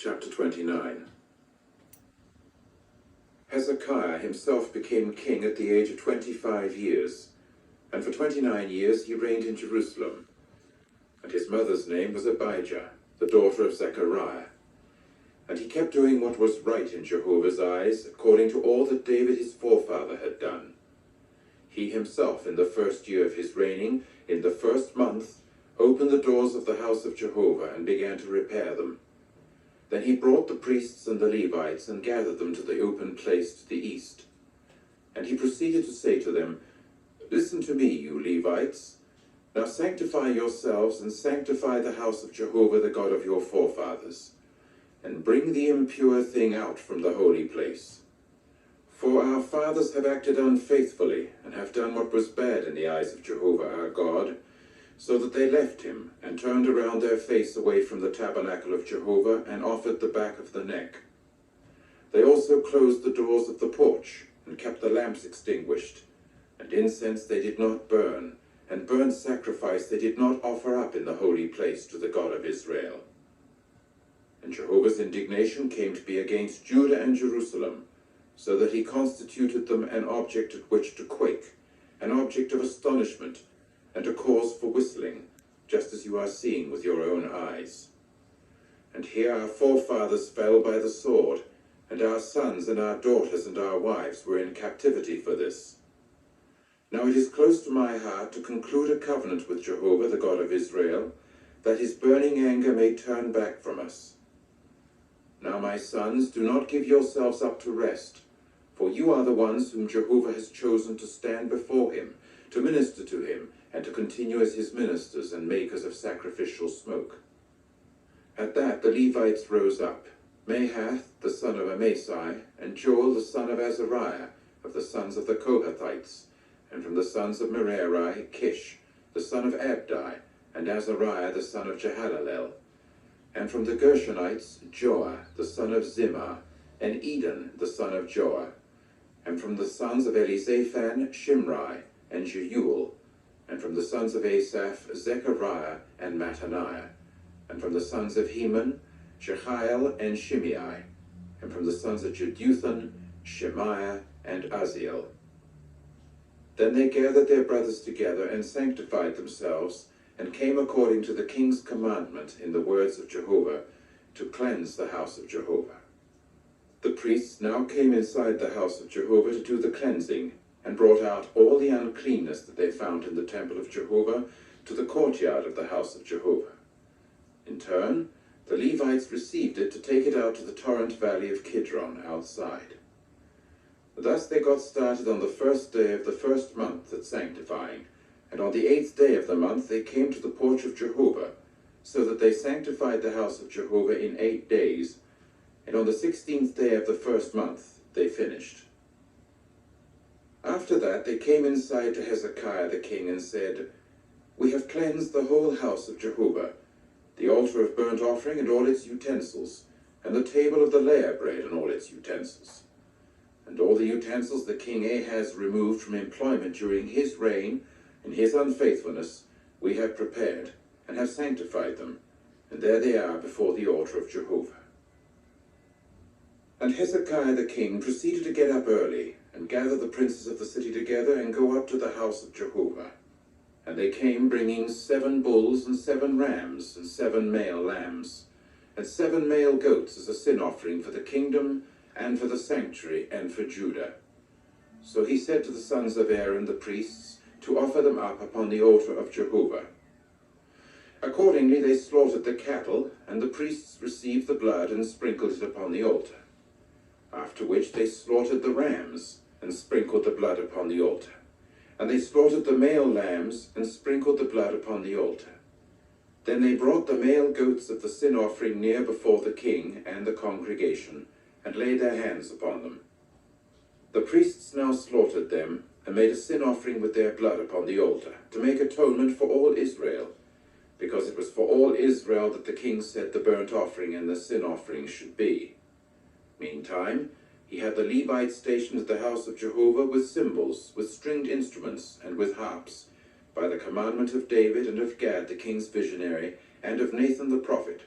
Chapter 29. Hezekiah himself became king at the age of 25 years, and for 29 years he reigned in Jerusalem. And his mother's name was Abijah, the daughter of Zechariah. And he kept doing what was right in Jehovah's eyes, according to all that David his forefather had done. He himself, in the first year of his reigning, in the first month, opened the doors of the house of Jehovah and began to repair them. Then he brought the priests and the Levites and gathered them to the open place to the east. And he proceeded to say to them, "Listen to me, you Levites. Now sanctify yourselves and sanctify the house of Jehovah, the God of your forefathers, and bring the impure thing out from the holy place. For our fathers have acted unfaithfully and have done what was bad in the eyes of Jehovah our God, so that they left him and turned around their face away from the tabernacle of Jehovah and offered the back of the neck. They also closed the doors of the porch and kept the lamps extinguished, and incense they did not burn, and burnt sacrifice they did not offer up in the holy place to the God of Israel. And Jehovah's indignation came to be against Judah and Jerusalem, so that he constituted them an object at which to quake, an object of astonishment, and a cause for whistling, just as you are seeing with your own eyes. And here our forefathers fell by the sword, and our sons and our daughters and our wives were in captivity for this. Now it is close to my heart to conclude a covenant with Jehovah, the God of Israel, that his burning anger may turn back from us. Now, my sons, do not give yourselves up to rest, for you are the ones whom Jehovah has chosen to stand before him, to minister to him, and to continue as his ministers and makers of sacrificial smoke." At that the Levites rose up, Mahath the son of Amasai, and Joel the son of Azariah, of the sons of the Kohathites, and from the sons of Merari, Kish, the son of Abdi, and Azariah the son of Jehalalel, and from the Gershonites, Joah the son of Zimmah, and Eden the son of Joah, and from the sons of Elizaphan, Shimri, and Jeuel, and from the sons of Asaph, Zechariah and Mattaniah, and from the sons of Heman, Jehiel and Shimei, and from the sons of Jeduthun, Shemaiah and Aziel. Then they gathered their brothers together and sanctified themselves, and came according to the king's commandment in the words of Jehovah, to cleanse the house of Jehovah. The priests now came inside the house of Jehovah to do the cleansing, and brought out all the uncleanness that they found in the temple of Jehovah to the courtyard of the house of Jehovah. In turn, the Levites received it to take it out to the torrent valley of Kidron outside. Thus they got started on the first day of the first month at sanctifying, and on the 8th day of the month they came to the porch of Jehovah, so that they sanctified the house of Jehovah in 8 days, and on the 16th day of the first month they finished. After that they came inside to Hezekiah the king and said, "We have cleansed the whole house of Jehovah, the altar of burnt offering and all its utensils, and the table of the layer bread and all its utensils. And all the utensils that King Ahaz removed from employment during his reign, in his unfaithfulness, we have prepared, and have sanctified them, and there they are before the altar of Jehovah." And Hezekiah the king proceeded to get up early, and gather the princes of the city together, and go up to the house of Jehovah. And they came bringing 7 bulls and 7 rams and 7 male lambs, and 7 male goats as a sin offering for the kingdom, and for the sanctuary, and for Judah. So he said to the sons of Aaron the priests, to offer them up upon the altar of Jehovah. Accordingly they slaughtered the cattle, and the priests received the blood and sprinkled it upon the altar. After which they slaughtered the rams, and sprinkled the blood upon the altar. And they slaughtered the male lambs, and sprinkled the blood upon the altar. Then they brought the male goats of the sin offering near before the king and the congregation, and laid their hands upon them. The priests now slaughtered them, and made a sin offering with their blood upon the altar, to make atonement for all Israel, because it was for all Israel that the king said the burnt offering and the sin offering should be. Meantime, he had the Levites stationed at the house of Jehovah with cymbals, with stringed instruments, and with harps, by the commandment of David and of Gad the king's visionary, and of Nathan the prophet,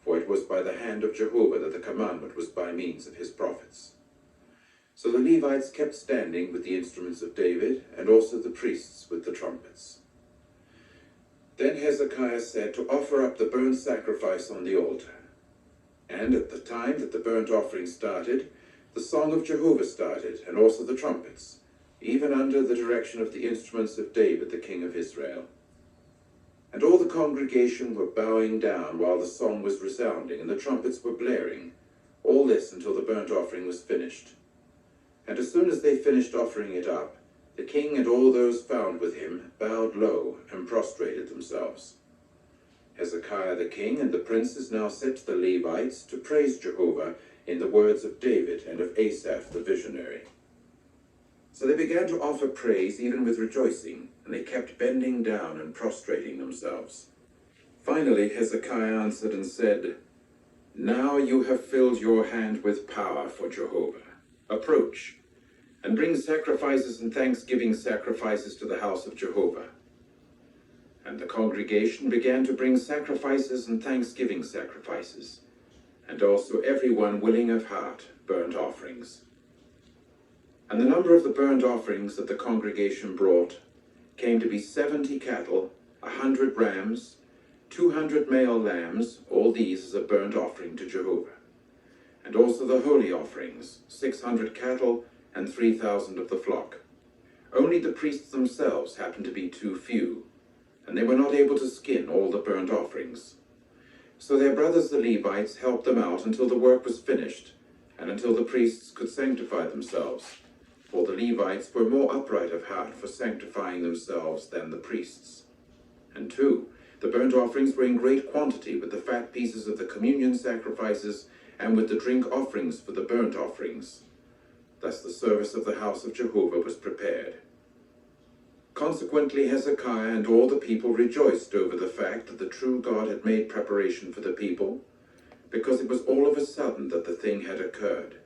for it was by the hand of Jehovah that the commandment was by means of his prophets. So the Levites kept standing with the instruments of David, and also the priests with the trumpets. Then Hezekiah said to offer up the burnt sacrifice on the altar. And at the time that the burnt offering started, the song of Jehovah started, and also the trumpets, even under the direction of the instruments of David, the king of Israel. And all the congregation were bowing down while the song was resounding, and the trumpets were blaring, all this until the burnt offering was finished. And as soon as they finished offering it up, the king and all those found with him bowed low and prostrated themselves. Hezekiah the king and the princes now said to the Levites to praise Jehovah in the words of David and of Asaph the visionary. So they began to offer praise even with rejoicing, and they kept bending down and prostrating themselves. Finally Hezekiah answered and said, "Now you have filled your hand with power for Jehovah. Approach, and bring sacrifices and thanksgiving sacrifices to the house of Jehovah." And the congregation began to bring sacrifices and thanksgiving sacrifices, and also everyone willing of heart burnt offerings. And the number of the burnt offerings that the congregation brought came to be 70 cattle, 100 rams, 200 male lambs, all these as a burnt offering to Jehovah. And also the holy offerings, 600 cattle and 3,000 of the flock. Only the priests themselves happened to be too few, and they were not able to skin all the burnt offerings. So their brothers the Levites helped them out until the work was finished, and until the priests could sanctify themselves. For the Levites were more upright of heart for sanctifying themselves than the priests. And 2, the burnt offerings were in great quantity, with the fat pieces of the communion sacrifices, and with the drink offerings for the burnt offerings. Thus the service of the house of Jehovah was prepared. Consequently Hezekiah and all the people rejoiced over the fact that the true God had made preparation for the people, because it was all of a sudden that the thing had occurred.